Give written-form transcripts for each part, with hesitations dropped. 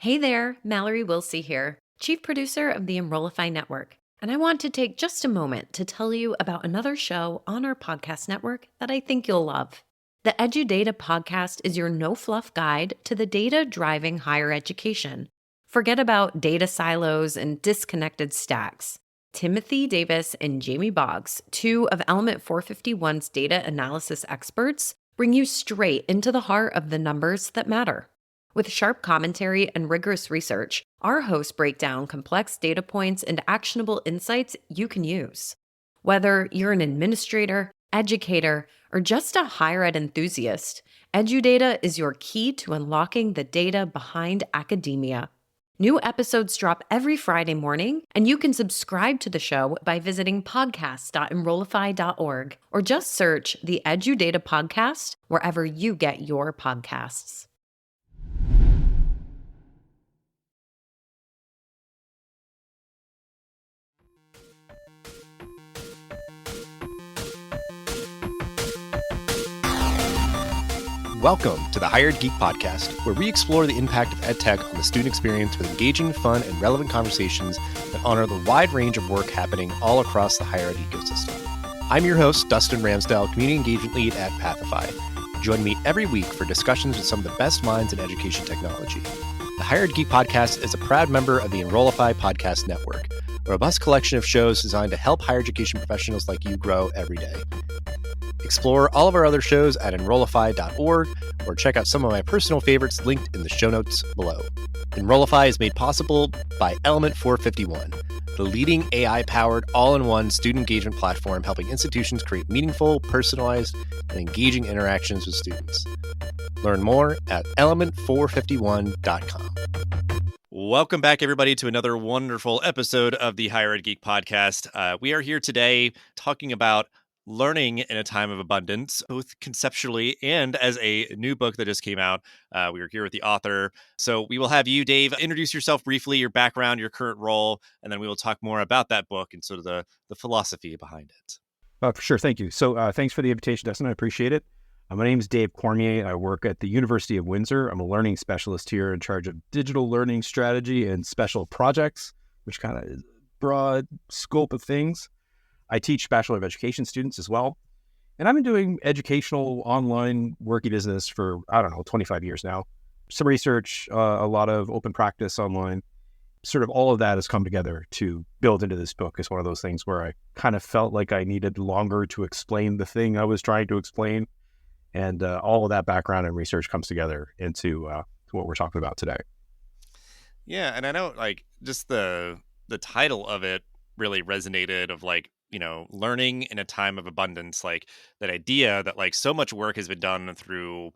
Hey there, Mallory Wilsey here, Chief Producer of the Enrollify Network. And I want to take just a moment to tell you about another show on our podcast network that I think you'll love. The EduData podcast is your no-fluff guide to the data driving higher education. Forget about data silos and disconnected stacks. Timothy Davis and Jamie Boggs, two of Element 451's data analysis experts, bring you straight into the heart of the numbers that matter. With sharp commentary and rigorous research, our hosts break down complex data points and actionable insights you can use. Whether you're an administrator, educator, or just a higher ed enthusiast, EduData is your key to unlocking the data behind academia. New episodes drop every Friday morning, and you can subscribe to the show by visiting podcast.enrollify.org or just search the EduData podcast wherever you get your podcasts. Welcome to the Hired Geek Podcast, where we explore the impact of EdTech on the student experience with engaging, fun, and relevant conversations that honor the wide range of work happening all across the higher ed ecosystem. I'm your host, Dustin Ramsdell, Community Engagement Lead at Pathify. Join me every week for discussions with some of the best minds in education technology. The Hired Geek Podcast is a proud member of the Enrollify Podcast Network, a robust collection of shows designed to help higher education professionals like you grow every day. Explore all of our other shows at enrollify.org or check out some of my personal favorites linked in the show notes below. Enrollify is made possible by Element 451, the leading AI-powered all-in-one student engagement platform helping institutions create meaningful, personalized, and engaging interactions with students. Learn more at element451.com. Welcome back, everybody, to another wonderful episode of the Higher Ed Geek Podcast. We are here today talking about learning in a time of abundance, both conceptually and as a new book that just came out. We are here with the author. So we will have you, Dave, introduce yourself briefly, your background, your current role, and then we will talk more about that book and sort of the philosophy behind it. For sure. Thank you. So thanks for the invitation, Dustin. I appreciate it. My name is Dave Cormier. I work at the University of Windsor. I'm a learning specialist here in charge of digital learning strategy and special projects, which kind of is a broad scope of things. I teach Bachelor of Education students as well. And I've been doing educational online worky business for, 25 years now. Some research, a lot of open practice online. Sort of all of that has come together to build into this book. It's one of those things where I kind of felt like I needed longer to explain the thing I was trying to explain. And all of that background and research comes together into what we're talking about today. Yeah, and I know just the title of it really resonated of learning in a time of abundance, that idea that so much work has been done through,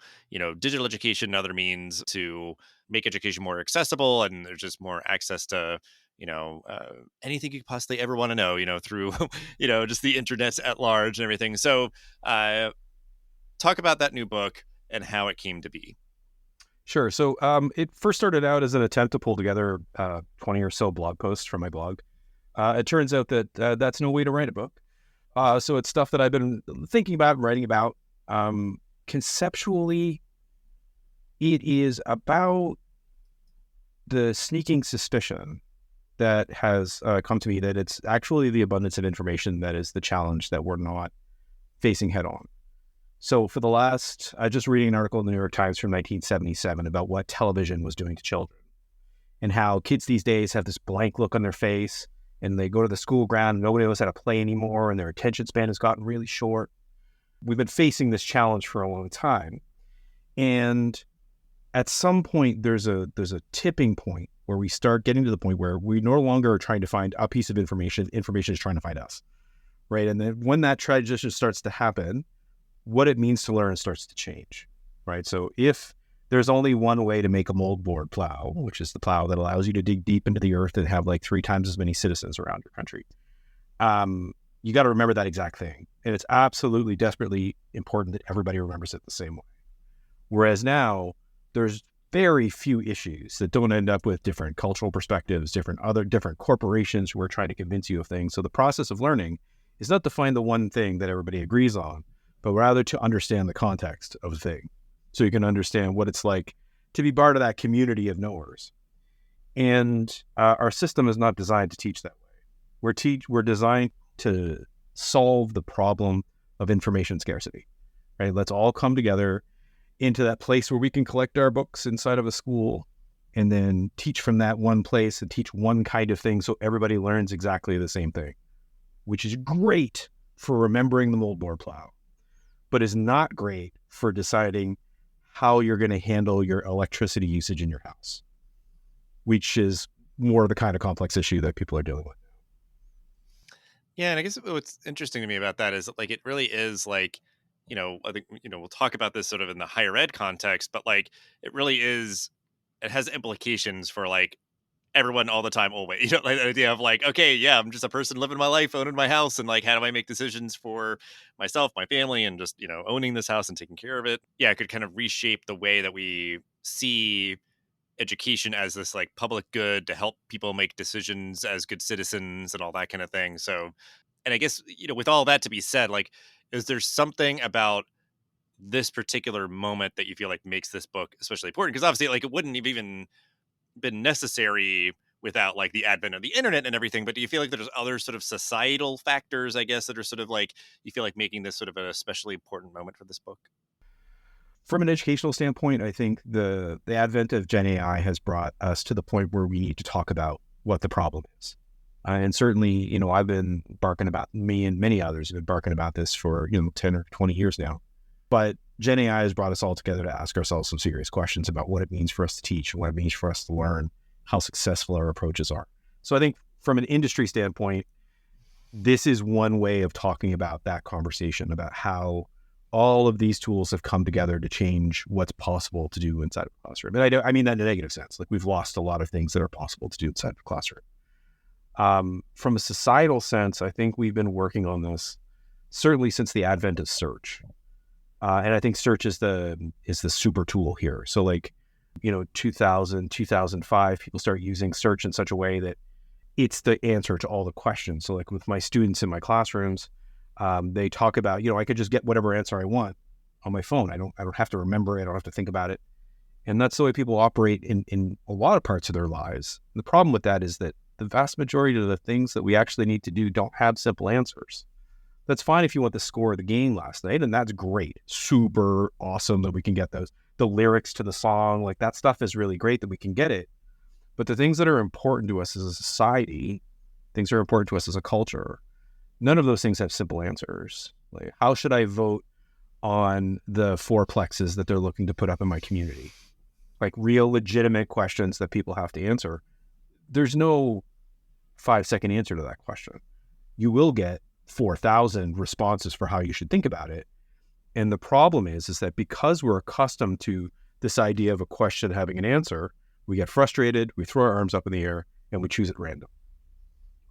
digital education and other means to make education more accessible. And there's just more access to, anything you could possibly ever want to know, through, just the internet at large and everything. So talk about that new book and how it came to be. Sure. So it first started out as an attempt to pull together 20 or so blog posts from my blog. It turns out that that's no way to write a book. So it's stuff that I've been thinking about and writing about. Conceptually, it is about the sneaking suspicion that has come to me that it's actually the abundance of information that is the challenge that we're not facing head on. So for the last, I just reading an article in the New York Times from 1977 about what television was doing to children and how kids these days have this blank look on their face. And they go to the school ground and nobody knows how to play anymore, and their attention span has gotten really short. We've been facing this challenge for a long time. And at some point, there's a tipping point where we start getting to the point where we no longer are trying to find a piece of information. Information is trying to find us, right? And then when that transition starts to happen, what it means to learn starts to change, right? So if there's only one way to make a moldboard plow, which is the plow that allows you to dig deep into the earth and have 3 times as many citizens around your country. You got to remember that exact thing. And it's absolutely desperately important that everybody remembers it the same way. Whereas now there's very few issues that don't end up with different cultural perspectives, different corporations who are trying to convince you of things. So the process of learning is not to find the one thing that everybody agrees on, but rather to understand the context of the thing. So you can understand what it's like to be part of that community of knowers. And our system is not designed to teach that way. We're designed to solve the problem of information scarcity, right? Let's all come together into that place where we can collect our books inside of a school and then teach from that one place and teach one kind of thing so everybody learns exactly the same thing, which is great for remembering the moldboard plow, but is not great for deciding how you're going to handle your electricity usage in your house, which is more of the kind of complex issue that people are dealing with. Yeah, and I guess what's interesting to me about that is that, like, it really is like, I think, we'll talk about this sort of in the higher ed context, but like, it really is, it has implications for like everyone all the time, always. Like the idea of like, okay, yeah, I'm just a person living my life, owning my house, and like, how do I make decisions for myself, my family, and just, owning this house and taking care of it? Yeah, it could kind of reshape the way that we see education as this like public good to help people make decisions as good citizens and all that kind of thing. So, and I guess, with all that to be said, like, is there something about this particular moment that you feel like makes this book especially important? Because obviously, like, it wouldn't have even been necessary without like the advent of the internet and everything. But do you feel like there's other sort of societal factors, I guess, that are sort of like, you feel like making this sort of an especially important moment for this book? From an educational standpoint, I think the advent of Gen AI has brought us to the point where we need to talk about what the problem is. And certainly, I've been barking about, me and many others have been barking about this for, 10 or 20 years now. But Gen AI has brought us all together to ask ourselves some serious questions about what it means for us to teach, what it means for us to learn, how successful our approaches are. So I think from an industry standpoint, this is one way of talking about that conversation, about how all of these tools have come together to change what's possible to do inside of a classroom. And I mean that in a negative sense. Like, we've lost a lot of things that are possible to do inside of a classroom. From a societal sense, I think we've been working on this certainly since the advent of search. And I think search is the super tool here. So like, 2000, 2005, people start using search in such a way that it's the answer to all the questions. So like with my students in my classrooms, they talk about, I could just get whatever answer I want on my phone. I don't have to remember it. I don't have to think about it. And that's the way people operate in a lot of parts of their lives. And the problem with that is that the vast majority of the things that we actually need to do don't have simple answers. That's fine if you want the score of the game last night, and that's great. Super awesome that we can get those. The lyrics to the song, like that stuff is really great that we can get it. But the things that are important to us as a society, things that are important to us as a culture, none of those things have simple answers. Like, how should I vote on the fourplexes that they're looking to put up in my community? Like, real legitimate questions that people have to answer. There's no 5-second answer to that question. You will get 4,000 responses for how you should think about it. And the problem is that because we're accustomed to this idea of a question having an answer, we get frustrated, we throw our arms up in the air, and we choose at random,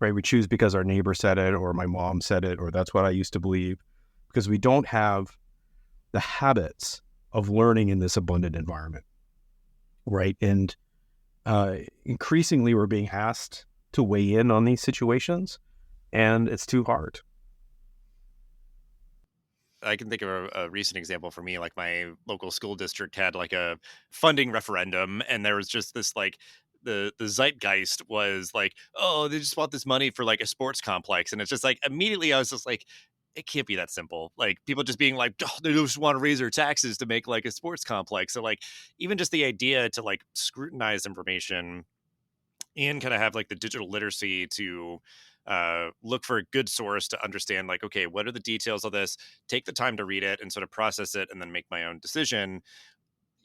right? We choose because our neighbor said it, or my mom said it, or that's what I used to believe, because we don't have the habits of learning in this abundant environment, right? And increasingly, we're being asked to weigh in on these situations, and it's too hard. I can think of a recent example for me. Like, my local school district had like a funding referendum, and there was just this like, the zeitgeist was like, oh, they just want this money for like a sports complex, and it's just like, immediately I was just like, it can't be that simple. Like, people just being like, oh, they just want to raise their taxes to make like a sports complex. So like, even just the idea to like scrutinize information and kind of have like the digital literacy to look for a good source to understand, like, okay, what are the details of this, take the time to read it and sort of process it and then make my own decision.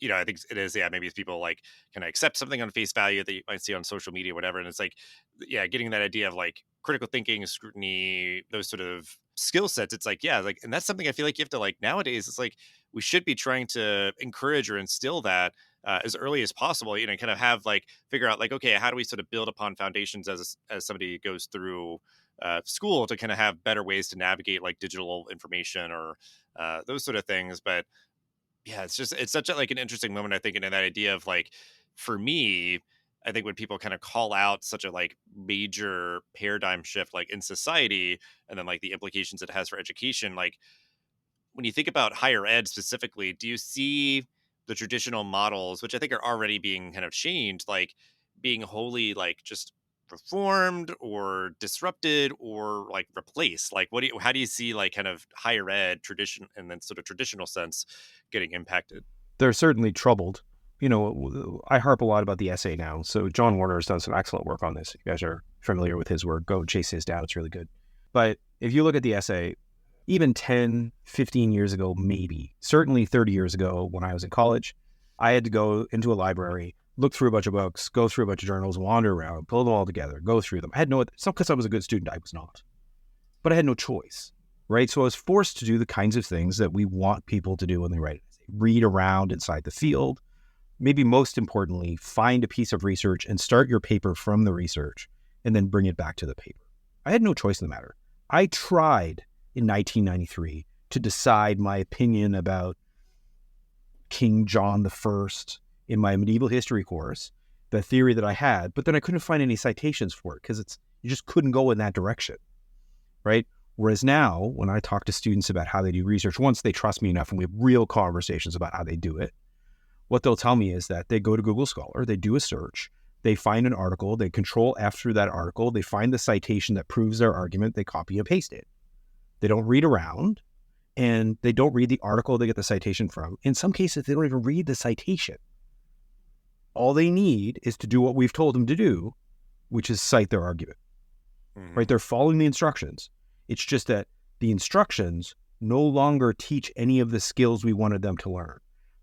I think it is, yeah, maybe if people like kind of accept something on face value that you might see on social media, whatever. And it's like, yeah, getting that idea of like critical thinking, scrutiny, those sort of skill sets. It's like, yeah, like, and that's something I feel like you have to like nowadays. It's like, we should be trying to encourage or instill that as early as possible, kind of have like, figure out like, okay, how do we sort of build upon foundations as somebody goes through school to kind of have better ways to navigate like digital information or those sort of things. But yeah, it's such a like an interesting moment, I think, in that idea of like, for me, I think when people kind of call out such a like major paradigm shift like in society, and then like the implications it has for education, like when you think about higher ed specifically, do you see the traditional models, which I think are already being kind of changed, like being wholly like just reformed or disrupted or like replaced? Like how do you see like kind of higher ed tradition and then sort of traditional sense getting impacted? They're certainly troubled. I harp a lot about the essay now. So John Warner has done some excellent work on this. If you guys are familiar with his work, go chase his down. It's really good. But if you look at the essay, even 10, 15 years ago, maybe, certainly 30 years ago when I was in college, I had to go into a library, look through a bunch of books, go through a bunch of journals, wander around, pull them all together, go through them. It's not because I was a good student, I was not. But I had no choice, right? So I was forced to do the kinds of things that we want people to do when they write an essay. Read around inside the field. Maybe most importantly, find a piece of research and start your paper from the research and then bring it back to the paper. I had no choice in the matter. I tried in 1993 to decide my opinion about King John I in my medieval history course, the theory that I had, but then I couldn't find any citations for it because you just couldn't go in that direction, right? Whereas now, when I talk to students about how they do research, once they trust me enough and we have real conversations about how they do it, what they'll tell me is that they go to Google Scholar, they do a search, they find an article, they control F through that article, they find the citation that proves their argument, they copy and paste it. They don't read around, and they don't read the article they get the citation from. In some cases, they don't even read the citation. All they need is to do what we've told them to do, which is cite their argument, right? They're following the instructions. It's just that the instructions no longer teach any of the skills we wanted them to learn.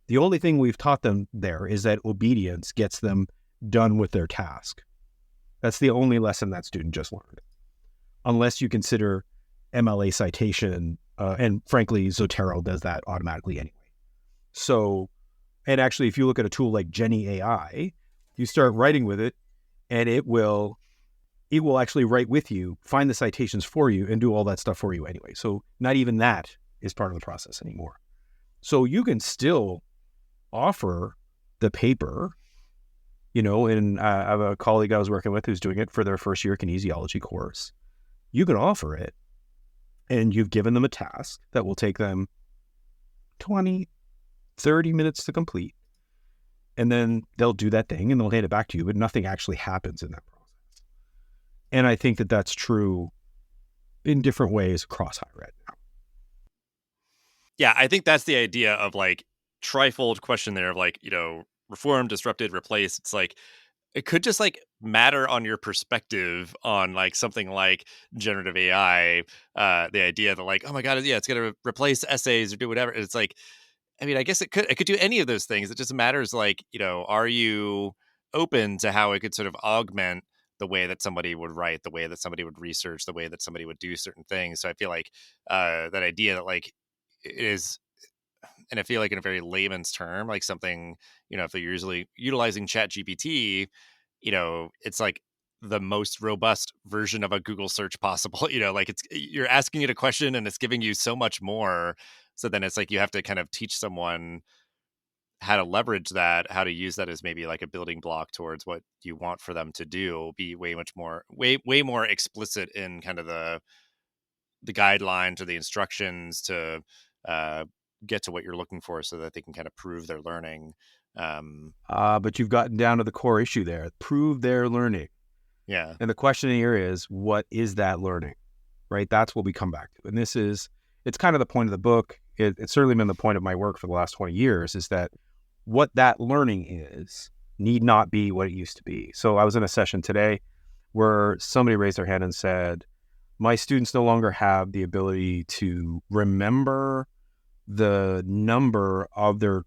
The only thing we've taught them there is that obedience gets them done with their task. That's the only lesson that student just learned. Unless you consider MLA citation, and frankly, Zotero does that automatically anyway. So, and actually, if you look at a tool like Jenny AI, you start writing with it, and it will actually write with you, find the citations for you, and do all that stuff for you anyway. So not even that is part of the process anymore. So you can still offer the paper, and I have a colleague I was working with who's doing it for their first year kinesiology course. You can offer it, and you've given them a task that will take them 20, 30 minutes to complete. And then they'll do that thing and they'll hand it back to you, but nothing actually happens in that process. And I think that that's true in different ways across higher ed now. Yeah, I think that's the idea of like trifold question there of like, reform, disrupted, replace. It's like, it could just like matter on your perspective on like something like generative AI, the idea that like, oh my God, yeah, it's going to replace essays or do whatever. It's like, I mean, I guess it could do any of those things. It just matters like, are you open to how it could sort of augment the way that somebody would write, the way that somebody would research, the way that somebody would do certain things. So I feel like that idea that like it is, and I feel like in a very layman's term, like something, if they're usually utilizing ChatGPT, it's like the most robust version of a Google search possible. Like you're asking it a question and it's giving you so much more. So then it's like you have to kind of teach someone how to leverage that, how to use that as maybe like a building block towards what you want for them to do, be way more explicit in kind of the guidelines or the instructions to get to what you're looking for so that they can kind of prove their learning. But you've gotten down to the core issue there. Prove their learning. Yeah. And the question here is, what is that learning? Right? That's what we come back to. And it's kind of the point of the book. It's certainly been the point of my work for the last 20 years, is that what that learning is need not be what it used to be. So I was in a session today where somebody raised their hand and said, my students no longer have the ability to remember the number of their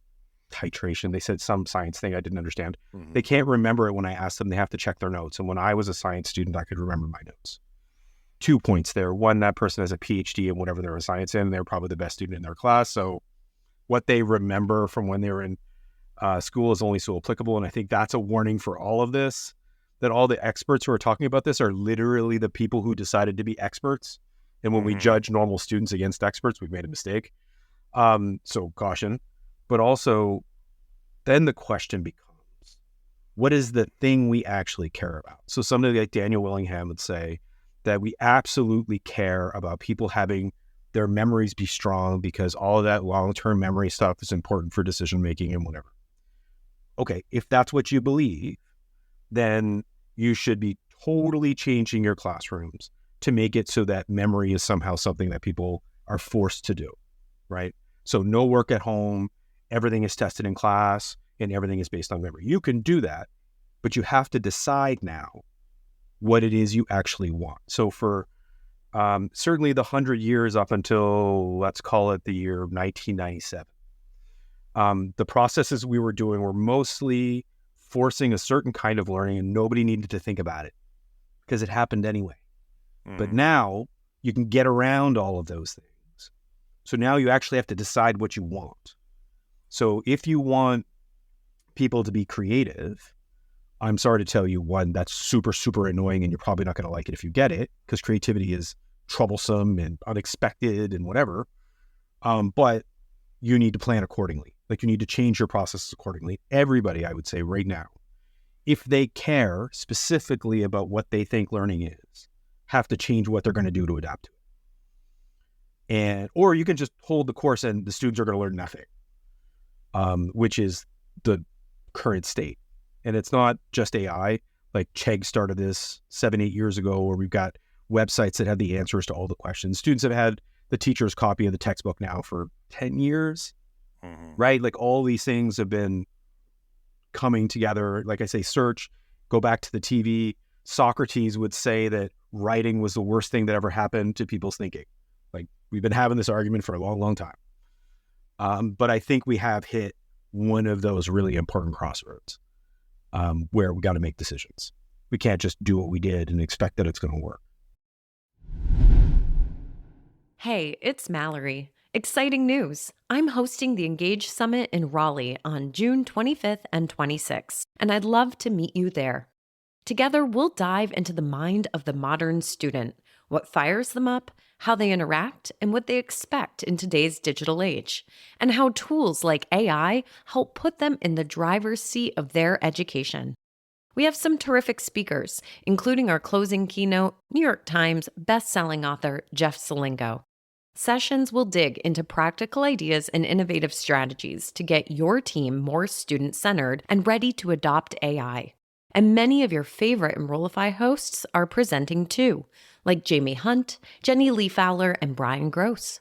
titration. They said some science thing I didn't understand. Mm-hmm. They can't remember it when I ask them. They have to check their notes. And when I was a science student, I could remember my notes. 2 points there. One, that person has a PhD in whatever they're a science in. They're probably the best student in their class. So what they remember from when they were in school is only so applicable. And I think that's a warning for all of this, that all the experts who are talking about this are literally the people who decided to be experts. And when we judge normal students against experts, we've made a mistake. So caution. But also, then the question becomes, what is the thing we actually care about? So somebody like Daniel Willingham would say that we absolutely care about people having their memories be strong because all of that long-term memory stuff is important for decision-making and whatever. Okay, if that's what you believe, then you should be totally changing your classrooms to make it so that memory is somehow something that people are forced to do, right? So no work at home, everything is tested in class, and everything is based on memory. You can do that, but you have to decide now what it is you actually want. So for certainly the 100 years up until, let's call it the year 1997, the processes we were doing were mostly forcing a certain kind of learning, and nobody needed to think about it because it happened anyway. But now you can get around all of those things. So now you actually have to decide what you want. So if you want people to be creative, I'm sorry to tell you, one, that's super, super annoying, and you're probably not going to like it if you get it, because creativity is troublesome and unexpected and whatever. But you need to plan accordingly. Like, you need to change your processes accordingly. Everybody, I would say right now, if they care specifically about what they think learning is, have to change what they're going to do to adapt to it. And, or you can just hold the course and the students are going to learn nothing, which is the current state. And it's not just AI. Like, Chegg started this 7-8 years ago, where we've got websites that have the answers to all the questions. Students have had the teacher's copy of the textbook now for 10 years, right? Like, all these things have been coming together. Like I say, search, go back to the TV. Socrates would say that writing was the worst thing that ever happened to people's thinking. Like, we've been having this argument for a long, long time. But I think we have hit one of those really important crossroads where we got to make decisions. We can't just do what we did and expect that it's going to work. Hey, it's Mallory. Exciting news. I'm hosting the Engage Summit in Raleigh on June 25th and 26th, and I'd love to meet you there. Together, we'll dive into the mind of the modern student, what fires them up, how they interact, and what they expect in today's digital age, and how tools like AI help put them in the driver's seat of their education. We have some terrific speakers, including our closing keynote, New York Times best-selling author Jeff Selingo. Sessions will dig into practical ideas and innovative strategies to get your team more student-centered and ready to adopt AI. And many of your favorite Enrollify hosts are presenting too, like Jamie Hunt, Jenny Lee Fowler, and Brian Gross.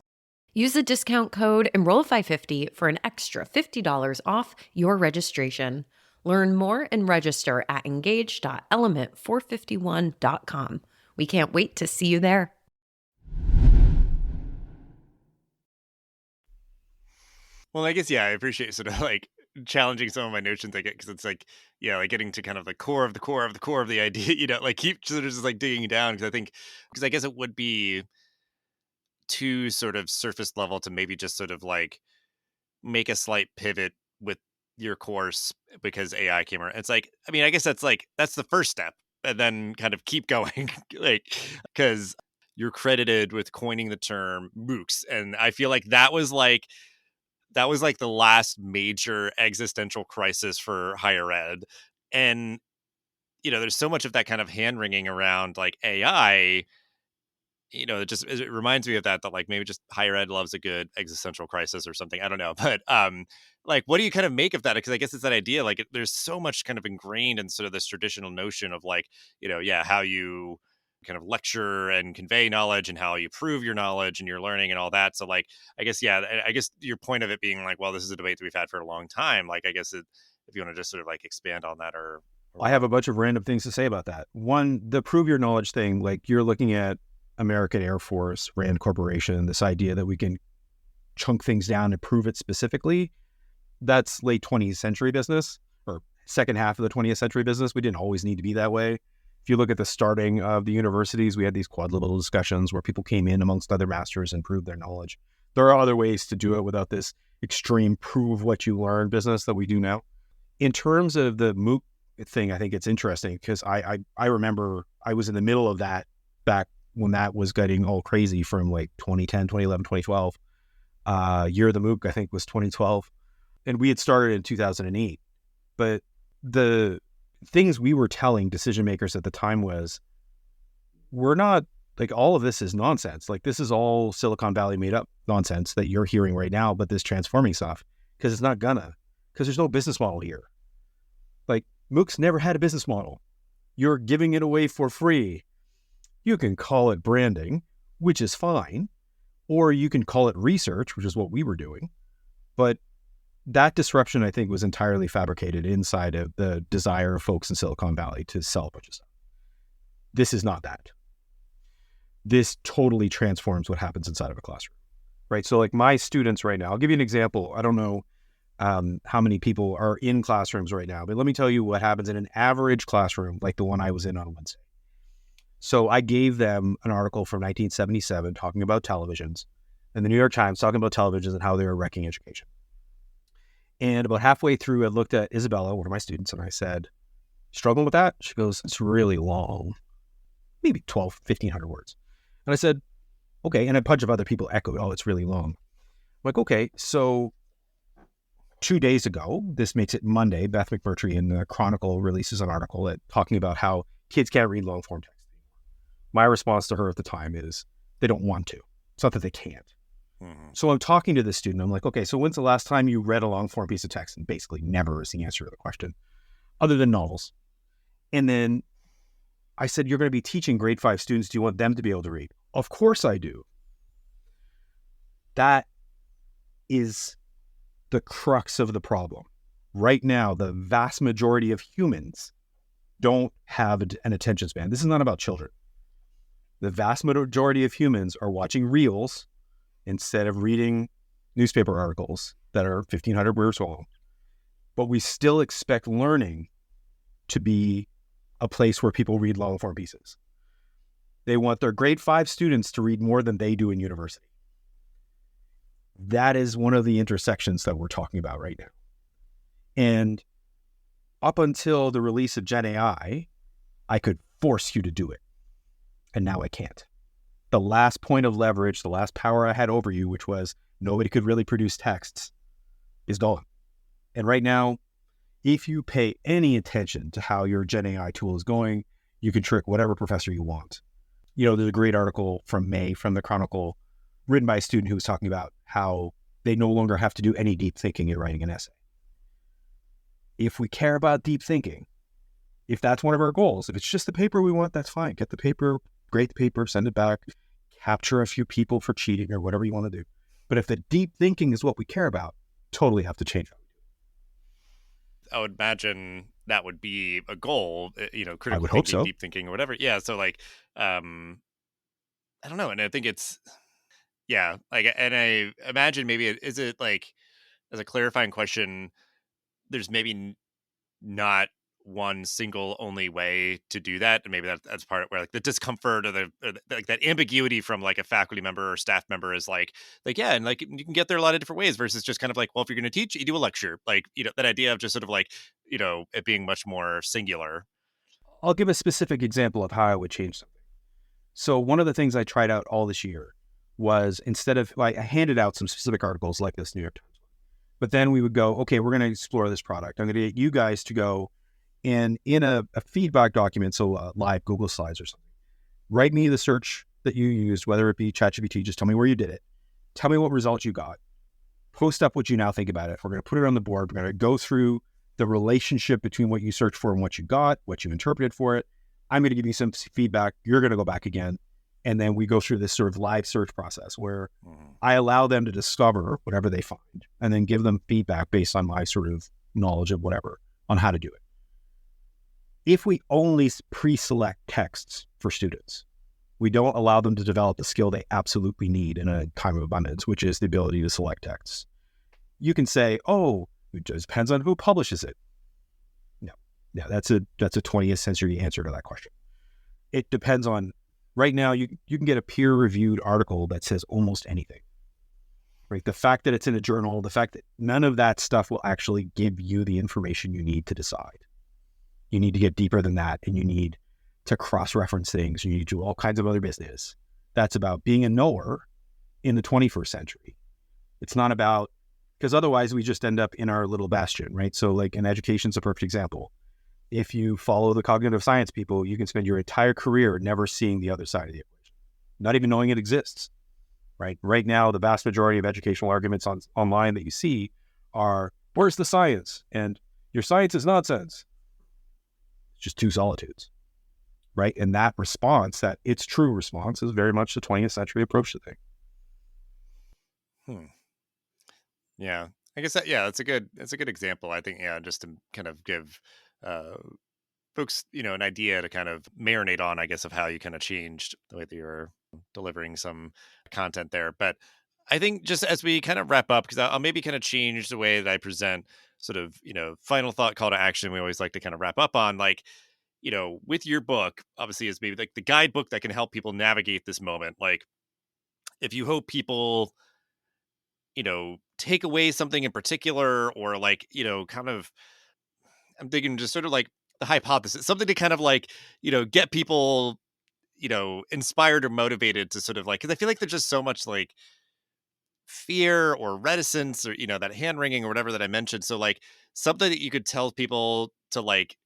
Use the discount code Enrollify50 for an extra $50 off your registration. Learn more and register at engage.element451.com. We can't wait to see you there. Well, I guess, yeah, I appreciate sort of like challenging some of my notions, I get, because it's like, yeah, like getting to kind of the core of the core of the core of the idea, like keep sort of just like digging down. Because I guess it would be too sort of surface level to maybe just sort of like make a slight pivot with your course because AI came around. It's like, I mean, I guess that's the first step, and then kind of keep going, like, because you're credited with coining the term MOOCs. And I feel like that was like the last major existential crisis for higher ed. And, there's so much of that kind of hand wringing around like AI, it reminds me of that like maybe just higher ed loves a good existential crisis or something. I don't know. But like, what do you kind of make of that? Because I guess it's that idea, like there's so much kind of ingrained in sort of this traditional notion of like, how you kind of lecture and convey knowledge and how you prove your knowledge and your learning and all that. So like, I guess your point of it being like, well, this is a debate that we've had for a long time. Like, I guess if you want to just sort of like expand on that or I have a bunch of random things to say about that. One, the prove your knowledge thing, like you're looking at American Air Force, Rand Corporation, this idea that we can chunk things down and prove it specifically. That's late 20th century business, or second half of the 20th century business. We didn't always need to be that way. If you look at the starting of the universities, we had these quad level discussions where people came in amongst other masters and proved their knowledge. There are other ways to do it without this extreme prove what you learn business that we do now. In terms of the MOOC thing, I think it's interesting because I remember I was in the middle of that back when that was getting all crazy from like 2010, 2011, 2012. Year of the MOOC, I think, was 2012. And we had started in 2008. But the things we were telling decision makers at the time was, we're not, like, all of this is nonsense. Like, this is all Silicon Valley made up nonsense that you're hearing right now, but this transforming stuff, because it's not gonna, because there's no business model here. Like, MOOCs never had a business model. You're giving it away for free. You can call it branding, which is fine, or you can call it research, which is what we were doing. But that disruption, I think, was entirely fabricated inside of the desire of folks in Silicon Valley to sell a bunch of stuff. This is not that. This totally transforms what happens inside of a classroom, right? So like my students right now, I'll give you an example. I don't know how many people are in classrooms right now, but let me tell you what happens in an average classroom like the one I was in on Wednesday. So I gave them an article from 1977 talking about televisions, and the New York Times talking about televisions and how they were wrecking education. And about halfway through, I looked at Isabella, one of my students, and I said, struggling with that? She goes, it's really long, maybe 1,500 words. And I said, okay. And a bunch of other people echoed, oh, it's really long. I'm like, okay. So 2 days ago, this makes it Monday, Beth McMurtry in the Chronicle releases an article talking about how kids can't read long form text anymore. My response to her at the time is they don't want to. It's not that they can't. Mm-hmm. So I'm talking to this student. I'm like, okay, so when's the last time you read a long form piece of text? And basically never is the answer to the question, other than novels. And then I said, you're going to be teaching grade 5 students. Do you want them to be able to read? Of course I do. That is the crux of the problem. Right now, the vast majority of humans don't have an attention span. This is not about children. The vast majority of humans are watching reels instead of reading newspaper articles that are 1,500 words long. But we still expect learning to be a place where people read long form pieces. They want their grade 5 students to read more than they do in university. That is one of the intersections that we're talking about right now. And up until the release of Gen AI, I could force you to do it. And now I can't. The last point of leverage, the last power I had over you, which was nobody could really produce texts, is gone. And right now, if you pay any attention to how your Gen AI tool is going, you can trick whatever professor you want. You know, there's a great article from May from the Chronicle written by a student who was talking about how they no longer have to do any deep thinking in writing an essay. If we care about deep thinking, if that's one of our goals, if it's just the paper we want, that's fine. Get the paper, grade the paper, send it back, capture a few people for cheating or whatever you want to do. But if the deep thinking is what we care about, totally have to change how we do it. I would imagine that would be a goal, critical I would hope thinking, so. Deep thinking or whatever. Yeah. So like, I don't know. And I think it's, yeah, like, and I imagine maybe is it like, as a clarifying question, there's maybe not one single only way to do that, and maybe that's part of where like the discomfort or like that ambiguity from like a faculty member or staff member is like yeah, and like you can get there a lot of different ways versus just kind of like, well, if you're going to teach, you do a lecture, like that idea of just sort of like it being much more singular. I'll give a specific example of how I would change something. So one of the things I tried out all this year was instead of I handed out some specific articles like this New York Times one, but then we would go, okay, we're going to explore this product. I'm going to get you guys to go and in a feedback document, so live Google Slides or something, write me the search that you used, whether it be ChatGPT, just tell me where you did it. Tell me what results you got. Post up what you now think about it. We're going to put it on the board. We're going to go through the relationship between what you searched for and what you got, what you interpreted for it. I'm going to give you some feedback. You're going to go back again. And then we go through this sort of live search process where I allow them to discover whatever they find and then give them feedback based on my sort of knowledge of whatever on how to do it. If we only pre-select texts for students, we don't allow them to develop the skill they absolutely need in a time of abundance, which is the ability to select texts. You can say, oh, it just depends on who publishes it. No, that's a 20th century answer to that question. It depends on, right now, you can get a peer-reviewed article that says almost anything. Right? The fact that it's in a journal, the fact that none of that stuff will actually give you the information you need to decide. You need to get deeper than that, and you need to cross-reference things. You need to do all kinds of other business. That's about being a knower in the 21st century. It's not about, because otherwise we just end up in our little bastion, right? So like in education's a perfect example. If you follow the cognitive science people, you can spend your entire career never seeing the other side of the equation, not even knowing it exists, right? Right now, the vast majority of educational arguments online that you see are, where's the science? And your science is nonsense. just two solitudes, right? And that response, that its true response, is very much the 20th century approach to things. Yeah, I guess that's a good example. I think, just to kind of give folks, an idea to kind of marinate on, I guess, of how you kind of changed the way that you're delivering some content there. But I think just as we kind of wrap up, because I'll maybe kind of change the way that I present sort of, final thought, call to action. We always like to kind of wrap up on, like, with your book, obviously, is maybe like the guidebook that can help people navigate this moment. Like, if you hope people, take away something in particular, or like, kind of, I'm thinking just sort of like the hypothesis, something to kind of like, get people, inspired or motivated to sort of like, because I feel like there's just so much like fear or reticence, or, that hand wringing or whatever that I mentioned. So like something that you could tell people to like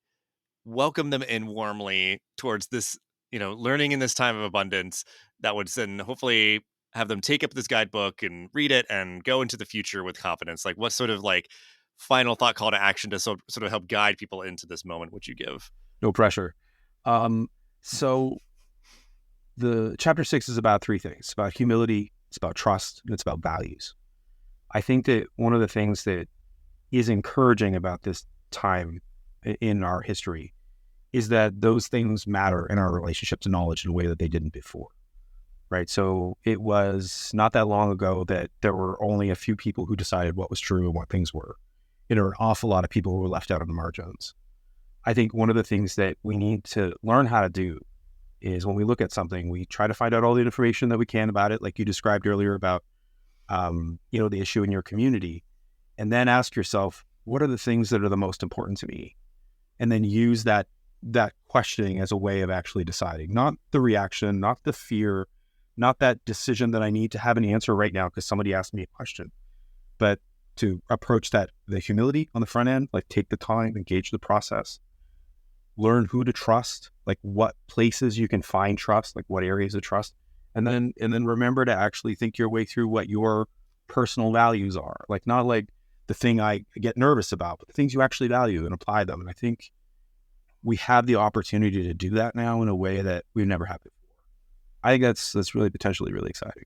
welcome them in warmly towards this, learning in this time of abundance, that would then hopefully have them take up this guidebook and read it and go into the future with confidence. Like, what sort of like final thought, call to action to sort of help guide people into this moment would you give? No pressure. So the chapter 6 is about three things. It's about humility, it's about trust, and it's about values. I think that one of the things that is encouraging about this time in our history is that those things matter in our relationship to knowledge in a way that they didn't before, right? So it was not that long ago that there were only a few people who decided what was true and what things were. There were an awful lot of people who were left out on the margins. I think one of the things that we need to learn how to do is, when we look at something, we try to find out all the information that we can about it, like you described earlier about, the issue in your community, and then ask yourself, what are the things that are the most important to me? And then use that questioning as a way of actually deciding, not the reaction, not the fear, not that decision that I need to have an answer right now because somebody asked me a question, but to approach the humility on the front end, like take the time, engage the process, learn who to trust, like what places you can find trust, like what areas of trust, and then remember to actually think your way through what your personal values are, like not like the thing I get nervous about, but the things you actually value, and apply them. And I think we have the opportunity to do that now in a way that we've never had before. I think that's really potentially really exciting.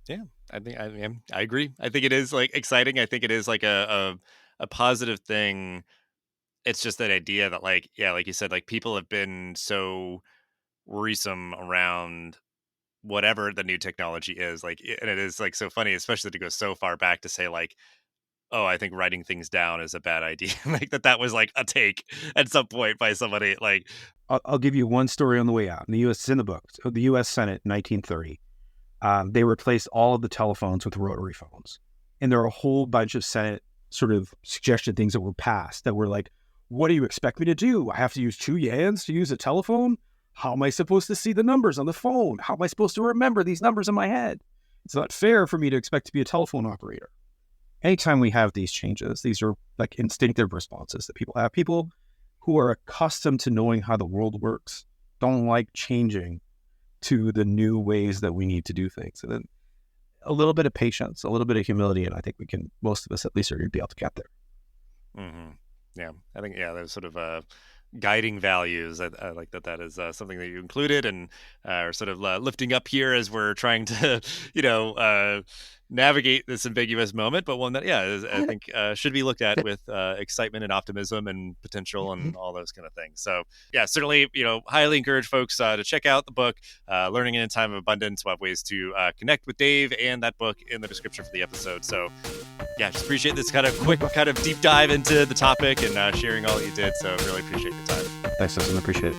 Yeah, I agree. I think it is like exciting. I think it is like a positive thing. It's just that idea that like, like you said, like people have been so worrisome around whatever the new technology is, like, and it is like so funny, especially to go so far back to say like, oh, I think writing things down is a bad idea. Like that was like a take at some point by somebody. Like, I'll give you one story on the way out. In the U.S., it's in the book. So the U.S. Senate, 1930, they replaced all of the telephones with rotary phones, and there are a whole bunch of Senate sort of suggested things that were passed that were like, what do you expect me to do? I have to use two hands to use a telephone? How am I supposed to see the numbers on the phone? How am I supposed to remember these numbers in my head? It's not fair for me to expect to be a telephone operator. Anytime we have these changes, these are like instinctive responses that people have. People who are accustomed to knowing how the world works don't like changing to the new ways that we need to do things. And then a little bit of patience, a little bit of humility, and I think most of us at least are going to be able to get there. Mm-hmm. Yeah, I think, there's sort of guiding values. I like that is something that you included and are sort of lifting up here as we're trying to, navigate this ambiguous moment, but one that, I think should be looked at with excitement and optimism and potential and all those kind of things. So, certainly, highly encourage folks to check out the book, Learning in a Time of Abundance. We'll have ways to connect with Dave and that book in the description for the episode. So, just appreciate this kind of quick, kind of deep dive into the topic and sharing all that you did. So, really appreciate your time. Thanks, Dustin. Appreciate it.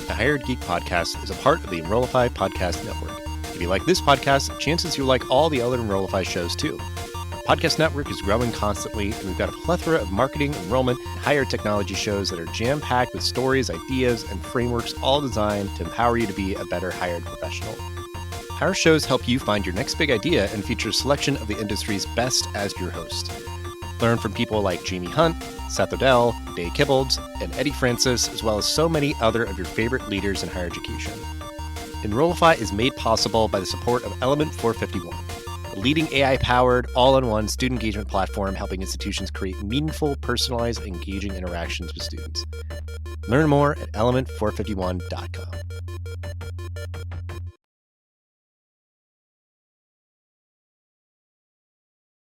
The Hired Geek Podcast is a part of the Enrollify Podcast Network. If you like this podcast, chances you like all the other Enrollify shows too. Our podcast network is growing constantly, and we've got a plethora of marketing, enrollment, and higher technology shows that are jam-packed with stories, ideas, and frameworks all designed to empower you to be a better hired professional. Our shows help you find your next big idea and feature a selection of the industry's best as your host. Learn from people like Jamie Hunt, Seth Odell, Dave Kibbolds, and Eddie Francis, as well as so many other of your favorite leaders in higher education. Enrollify is made possible by the support of Element 451, a leading AI-powered, all-in-one student engagement platform helping institutions create meaningful, personalized, engaging interactions with students. Learn more at element451.com.